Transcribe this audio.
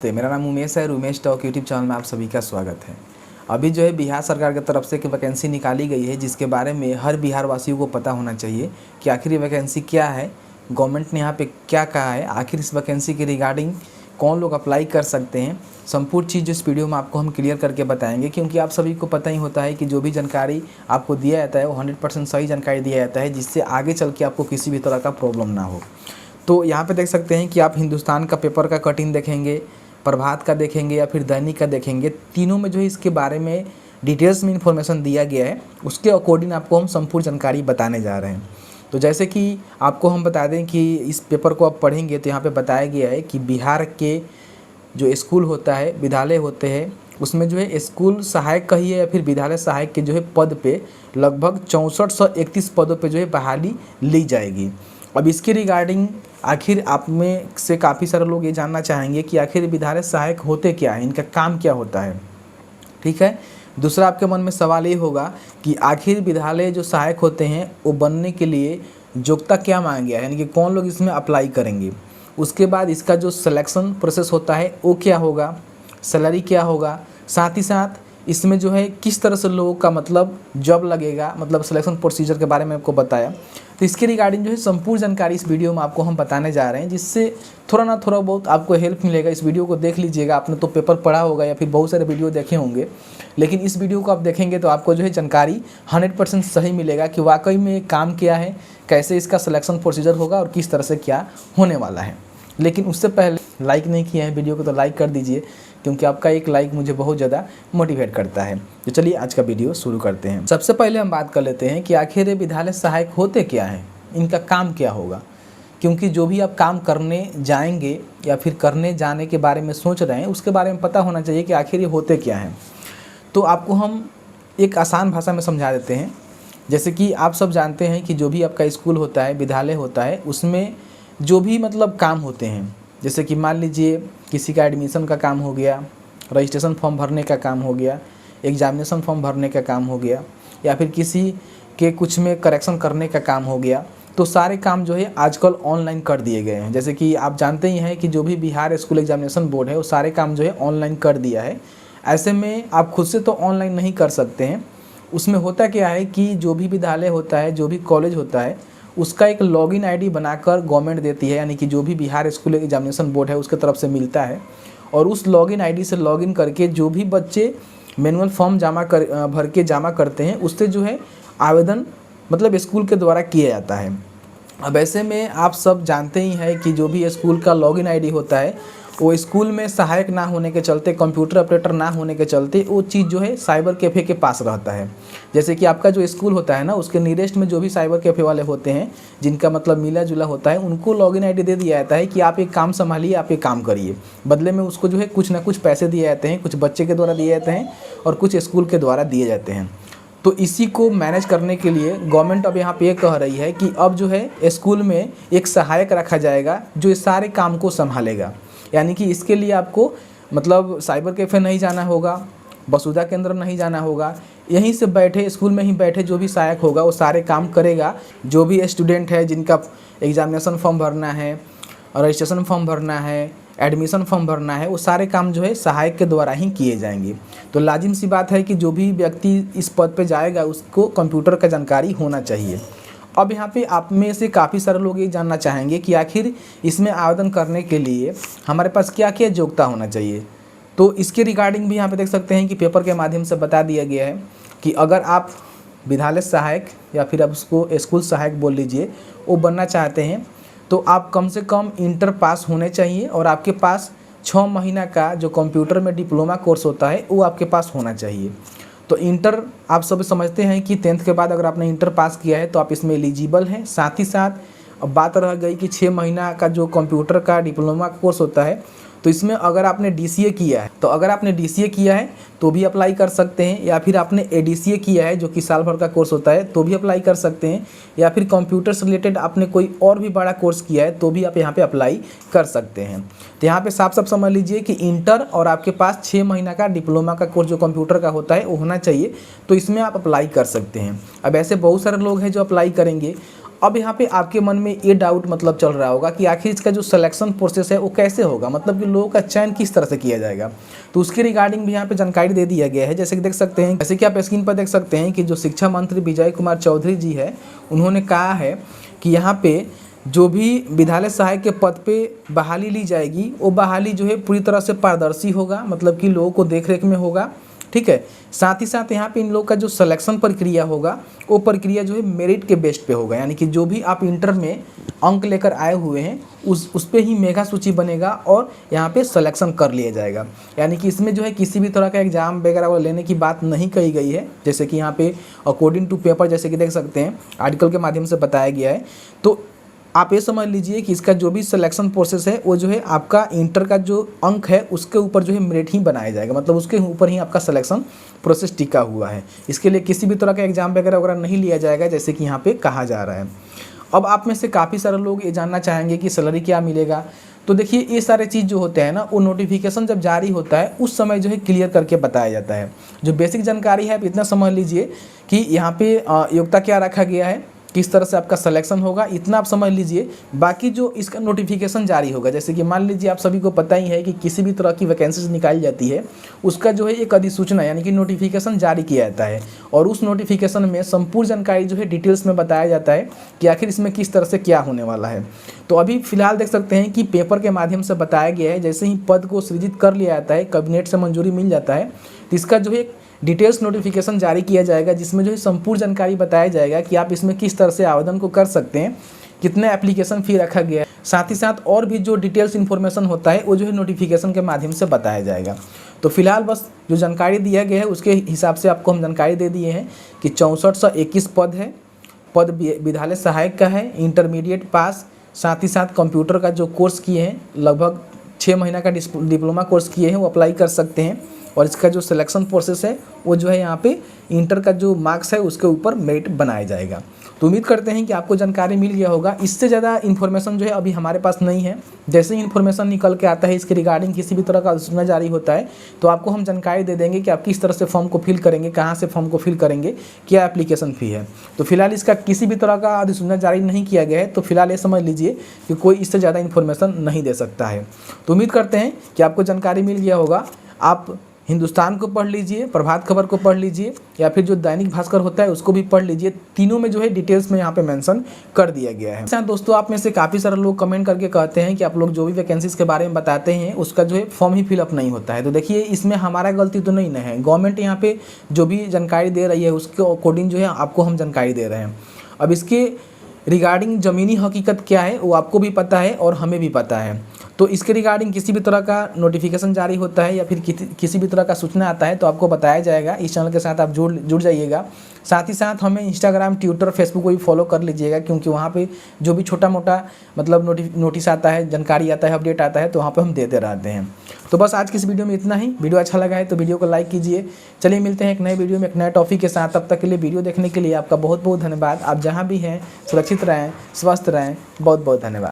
तो मेरा नाम उमेश है। उमेश टॉक यूट्यूब चैनल में आप सभी का स्वागत है। अभी जो है बिहार सरकार की तरफ से एक वैकेंसी निकाली गई है, जिसके बारे में हर बिहार वासियों को पता होना चाहिए कि आखिर ये वैकेंसी क्या है, गवर्नमेंट ने यहाँ पे क्या कहा है, आखिर इस वैकेंसी के रिगार्डिंग कौन लोग अप्लाई कर सकते हैं। संपूर्ण चीज़ इस वीडियो में आपको हम क्लियर करके बताएंगे, क्योंकि आप सभी को पता ही होता है कि जो भी जानकारी आपको दिया जाता है वो 100% सही जानकारी दिया जाता है, जिससे आगे चल के आपको किसी भी तरह का प्रॉब्लम ना हो। तो यहाँ पे देख सकते हैं कि आप हिंदुस्तान का पेपर का कटिंग देखेंगे, प्रभात का देखेंगे या फिर दैनिक का देखेंगे, तीनों में जो है इसके बारे में डिटेल्स में इन्फॉर्मेशन दिया गया है। उसके अकॉर्डिंग आपको हम संपूर्ण जानकारी बताने जा रहे हैं। तो जैसे कि आपको हम बता दें कि इस पेपर को आप पढ़ेंगे तो यहाँ पे बताया गया है कि बिहार के जो स्कूल होता है, विद्यालय होते हैं, उसमें जो है स्कूल सहायक कहिए या फिर विद्यालय सहायक के जो है पद पे लगभग 6431 पदों पे जो है बहाली ली जाएगी। अब इसके रिगार्डिंग आखिर आप में से काफ़ी सारे लोग ये जानना चाहेंगे कि आखिर विद्यालय सहायक होते क्या है, इनका काम क्या होता है। ठीक है। दूसरा आपके मन में सवाल ये होगा कि आखिर विद्यालय जो सहायक होते हैं वो बनने के लिए योग्यता क्या मांगा गया है, यानी कि कौन लोग इसमें अप्लाई करेंगे। उसके बाद इसका जो सिलेक्शन प्रोसेस होता है वो क्या होगा, सैलरी क्या होगा, साथ ही साथ इसमें जो है किस तरह से लोगों का मतलब जॉब लगेगा, मतलब सिलेक्शन प्रोसीजर के बारे में आपको बताया। तो इसके रिगार्डिंग जो है संपूर्ण जानकारी इस वीडियो में आपको हम बताने जा रहे हैं, जिससे थोड़ा ना थोड़ा बहुत आपको हेल्प मिलेगा। इस वीडियो को देख लीजिएगा। आपने तो पेपर पढ़ा होगा या फिर बहुत सारे वीडियो देखे होंगे, लेकिन इस वीडियो को आप देखेंगे तो आपको जो है जानकारी 100% सही मिलेगा कि वाकई में काम क्या है, कैसे इसका सिलेक्शन प्रोसीजर होगा और किस तरह से क्या होने वाला है। लेकिन उससे पहले लाइक नहीं किया है वीडियो को तो लाइक कर दीजिए, क्योंकि आपका एक लाइक मुझे बहुत ज़्यादा मोटिवेट करता है। तो चलिए आज का वीडियो शुरू करते हैं। सबसे पहले हम बात कर लेते हैं कि आखिर विद्यालय सहायक होते क्या हैं, इनका काम क्या होगा। क्योंकि जो भी आप काम करने जाएंगे या फिर करने जाने के बारे में सोच रहे हैं, उसके बारे में पता होना चाहिए कि आखिर ये होते क्या हैं। तो आपको हम एक आसान भाषा में समझा देते हैं। जैसे कि आप सब जानते हैं कि जो भी आपका स्कूल होता है, विद्यालय होता है, उसमें जो भी मतलब काम होते हैं, जैसे कि मान लीजिए किसी का एडमिशन का काम हो गया, रजिस्ट्रेशन फॉर्म भरने का काम हो गया, एग्जामिनेशन फॉर्म भरने का काम हो गया, या फिर किसी के कुछ में करेक्शन करने का काम हो गया। तो सारे काम जो है आजकल ऑनलाइन कर दिए गए हैं। जैसे कि आप जानते ही हैं कि जो भी बिहार स्कूल एग्जामिनेशन बोर्ड है वो सारे काम जो है ऑनलाइन कर दिया है। ऐसे में आप खुद से तो ऑनलाइन नहीं कर सकते हैं। उसमें होता क्या है कि जो भी विद्यालय होता है, जो भी कॉलेज होता है, उसका एक लॉगिन आईडी बनाकर गवर्नमेंट देती है, यानी कि जो भी बिहार स्कूल एग्जामिनेशन बोर्ड है उसके तरफ से मिलता है। और उस लॉगिन आईडी से लॉगिन करके जो भी बच्चे मैनुअल फॉर्म भर के जमा करते हैं, उससे जो है आवेदन मतलब स्कूल के द्वारा किया जाता है। अब ऐसे में आप सब जानते ही हैं कि जो भी स्कूल का लॉगिन आईडी होता है वो स्कूल में सहायक ना होने के चलते, कंप्यूटर ऑपरेटर ना होने के चलते वो चीज़ जो है साइबर कैफ़े के पास रहता है। जैसे कि आपका जो स्कूल होता है ना, उसके नियरेस्ट में जो भी साइबर कैफ़े वाले होते हैं, जिनका मतलब मिला जुला होता है, उनको लॉगिन आईडी दे दिया जाता है कि आप एक काम संभालिए, आप एक काम करिए। बदले में उसको जो है कुछ ना कुछ पैसे दिए जाते हैं, कुछ बच्चे के द्वारा दिए जाते हैं और कुछ स्कूल के द्वारा दिए जाते हैं। तो इसी को मैनेज करने के लिए गवर्नमेंट अब यहाँ पे ये कह रही है कि अब जो है स्कूल में एक सहायक रखा जाएगा जो इस सारे काम को संभालेगा। यानी कि इसके लिए आपको मतलब साइबर कैफ़े नहीं जाना होगा, वसुधा केंद्र नहीं जाना होगा, यहीं से बैठे स्कूल में ही बैठे जो भी सहायक होगा वो सारे काम करेगा। जो भी स्टूडेंट है जिनका एग्जामिनेशन फॉर्म भरना है, रजिस्ट्रेशन फॉर्म भरना है, एडमिशन फॉर्म भरना है, वो सारे काम जो है सहायक के द्वारा ही किए जाएंगे। तो लाजिम सी बात है कि जो भी व्यक्ति इस पद पे जाएगा उसको कंप्यूटर का जानकारी होना चाहिए। अब यहाँ पे आप में से काफ़ी सारे लोग ये जानना चाहेंगे कि आखिर इसमें आवेदन करने के लिए हमारे पास क्या क्या योग्यता होना चाहिए। तो इसके रिगार्डिंग भी यहाँ पे देख सकते हैं कि पेपर के माध्यम से बता दिया गया है कि अगर आप विद्यालय सहायक या फिर आप उसको स्कूल सहायक बोल लीजिए, वो बनना चाहते हैं तो आप कम से कम इंटर पास होने चाहिए और आपके पास 6 महीना का जो कंप्यूटर में डिप्लोमा कोर्स होता है वो आपके पास होना चाहिए। तो इंटर आप सब समझते हैं कि 10th के बाद अगर आपने इंटर पास किया है तो आप इसमें एलिजिबल हैं। साथ ही साथ अब बात रह गई कि 6 महीना का जो कंप्यूटर का डिप्लोमा कोर्स होता है, तो इसमें अगर आपने DCA किया है तो अगर आपने DCA किया है तो भी अप्लाई कर सकते हैं, या फिर आपने ADCA किया है जो कि साल भर का कोर्स होता है तो भी अप्लाई कर सकते हैं, या फिर कंप्यूटर से रिलेटेड आपने कोई और भी बड़ा कोर्स किया है तो भी आप यहाँ पे अप्लाई कर सकते हैं। तो यहाँ पे साफ साफ समझ लीजिए कि इंटर और आपके पास 6 महीना का डिप्लोमा का कोर्स जो कंप्यूटर का होता है वो होना चाहिए, तो इसमें आप अप्लाई कर सकते हैं। अब ऐसे बहुत सारे लोग हैं जो अप्लाई करेंगे। अब यहाँ पे आपके मन में ये डाउट मतलब चल रहा होगा कि आखिर इसका जो सिलेक्शन प्रोसेस है वो कैसे होगा, मतलब कि लोगों का चयन किस तरह से किया जाएगा। तो उसके रिगार्डिंग भी यहाँ पे जानकारी दे दिया गया है। जैसे कि देख सकते हैं, जैसे कि आप स्क्रीन पर देख सकते हैं कि जो शिक्षा मंत्री विजय कुमार चौधरी जी है, उन्होंने कहा है कि यहाँ पे जो भी विद्यालय सहायक के पद पे बहाली ली जाएगी वो बहाली जो है पूरी तरह से पारदर्शी होगा, मतलब कि लोगों को देखरेख में होगा, ठीक है। साथ ही साथ यहाँ पे इन लोग का जो सिलेक्शन प्रक्रिया होगा वो प्रक्रिया जो है मेरिट के बेस पे होगा, यानी कि जो भी आप इंटर में अंक लेकर आए हुए हैं उस पे ही मेगा सूची बनेगा और यहाँ पे सिलेक्शन कर लिया जाएगा। यानी कि इसमें जो है किसी भी तरह का एग्जाम वगैरह लेने की बात नहीं कही गई है, जैसे कि यहाँ पे अकॉर्डिंग टू पेपर जैसे कि देख सकते हैं आर्टिकल के माध्यम से बताया गया है। तो आप ये समझ लीजिए कि इसका जो भी सिलेक्शन प्रोसेस है वो जो है आपका इंटर का जो अंक है उसके ऊपर जो है मेरिट ही बनाया जाएगा, मतलब उसके ऊपर ही आपका सिलेक्शन प्रोसेस टिका हुआ है। इसके लिए किसी भी तरह का एग्जाम वगैरह नहीं लिया जाएगा, जैसे कि यहाँ पे कहा जा रहा है। अब आप में से काफ़ी सारे लोग ये जानना चाहेंगे कि सैलरी क्या मिलेगा। तो देखिए ये सारे चीज़ जो होते हैं ना वो नोटिफिकेशन जब जारी होता है उस समय जो है क्लियर करके बताया जाता है। जो बेसिक जानकारी है आप इतना समझ लीजिए कि यहाँ पे योग्यता क्या रखा गया है, किस तरह से आपका सिलेक्शन होगा, इतना आप समझ लीजिए। बाकी जो इसका नोटिफिकेशन जारी होगा, जैसे कि मान लीजिए आप सभी को पता ही है कि किसी भी तरह की वैकेंसीज निकाली जाती है उसका जो है एक अधिसूचना यानी कि नोटिफिकेशन जारी किया जाता है और उस नोटिफिकेशन में संपूर्ण जानकारी जो है डिटेल्स में बताया जाता है कि आखिर इसमें किस तरह से क्या होने वाला है। तो अभी फिलहाल देख सकते हैं कि पेपर के माध्यम से बताया गया है, जैसे ही पद को सृजित कर लिया जाता है, कैबिनेट से मंजूरी मिल जाता है, तो इसका जो है डिटेल्स नोटिफिकेशन जारी किया जाएगा जिसमें जो है संपूर्ण जानकारी बताया जाएगा कि आप इसमें किस तरह से आवेदन को कर सकते हैं, कितने एप्लीकेशन फ़ी रखा गया है, साथ ही साथ और भी जो डिटेल्स इन्फॉर्मेशन होता है वो जो है नोटिफिकेशन के माध्यम से बताया जाएगा। तो फिलहाल बस जो जानकारी दिया गया है उसके हिसाब से आपको हम जानकारी दे दिए हैं कि 6421 पद है, पद विद्यालय सहायक का है, इंटरमीडिएट पास, साथ ही साथ कंप्यूटर का जो कोर्स किए हैं लगभग 6 महीना का डिप्लोमा कोर्स किए हैं वो अप्लाई कर सकते हैं। और इसका जो सिलेक्शन प्रोसेस है वो जो है यहाँ पे इंटर का जो मार्क्स है उसके ऊपर मेरिट बनाया जाएगा। तो उम्मीद करते हैं कि आपको जानकारी मिल गया होगा। इससे ज़्यादा इन्फॉर्मेशन जो है अभी हमारे पास नहीं है। जैसे ही इन्फॉर्मेशन निकल के आता है इसके रिगार्डिंग किसी भी तरह का अधिसूचना जारी होता है तो आपको हम जानकारी दे देंगे कि आप किस तरह से फॉर्म को फिल करेंगे, कहाँ से फॉर्म को फिल करेंगे, क्या एप्लीकेशन फ़ी है। तो फिलहाल इसका किसी भी तरह का अधिसूचना जारी नहीं किया गया है, तो फिलहाल ये समझ लीजिए कि कोई इससे ज़्यादा इन्फॉर्मेशन नहीं दे सकता है। तो उम्मीद करते हैं कि आपको जानकारी मिल गया होगा। आप हिंदुस्तान को पढ़ लीजिए, प्रभात खबर को पढ़ लीजिए या फिर जो दैनिक भास्कर होता है उसको भी पढ़ लीजिए, तीनों में जो है डिटेल्स में यहाँ पे मेंशन कर दिया गया है। अच्छा दोस्तों, आप में से काफ़ी सारे लोग कमेंट करके कहते हैं कि आप लोग जो भी वैकेंसीज के बारे में बताते हैं उसका जो है फॉर्म ही फिलअप नहीं होता है। तो देखिए इसमें हमारा गलती तो नहीं है, गवर्नमेंट यहाँ पे जो भी जानकारी दे रही है उसके अकॉर्डिंग जो है आपको हम जानकारी दे रहे हैं। अब इसके रिगार्डिंग ज़मीनी हकीकत क्या है वो आपको भी पता है और हमें भी पता है। तो इसके रिगार्डिंग किसी भी तरह का नोटिफिकेशन जारी होता है या फिर किसी भी तरह का सूचना आता है तो आपको बताया जाएगा। इस चैनल के साथ आप जुड़ जाइएगा। साथ ही साथ हमें इंस्टाग्राम, ट्विटर, फेसबुक को भी फॉलो कर लीजिएगा, क्योंकि वहाँ पे जो भी छोटा मोटा मतलब नोटिस आता है, जानकारी आता है, अपडेट आता है तो वहाँ पे हम देते रहते हैं। तो बस आज की इस वीडियो में इतना ही। वीडियो अच्छा लगा है तो वीडियो को लाइक कीजिए। चलिए मिलते हैं एक नए वीडियो में एक नए टॉपिक के साथ। तब तक के लिए वीडियो देखने के लिए आपका बहुत बहुत धन्यवाद। आप जहाँ भी हैं सुरक्षित रहें, स्वस्थ रहें। बहुत बहुत धन्यवाद।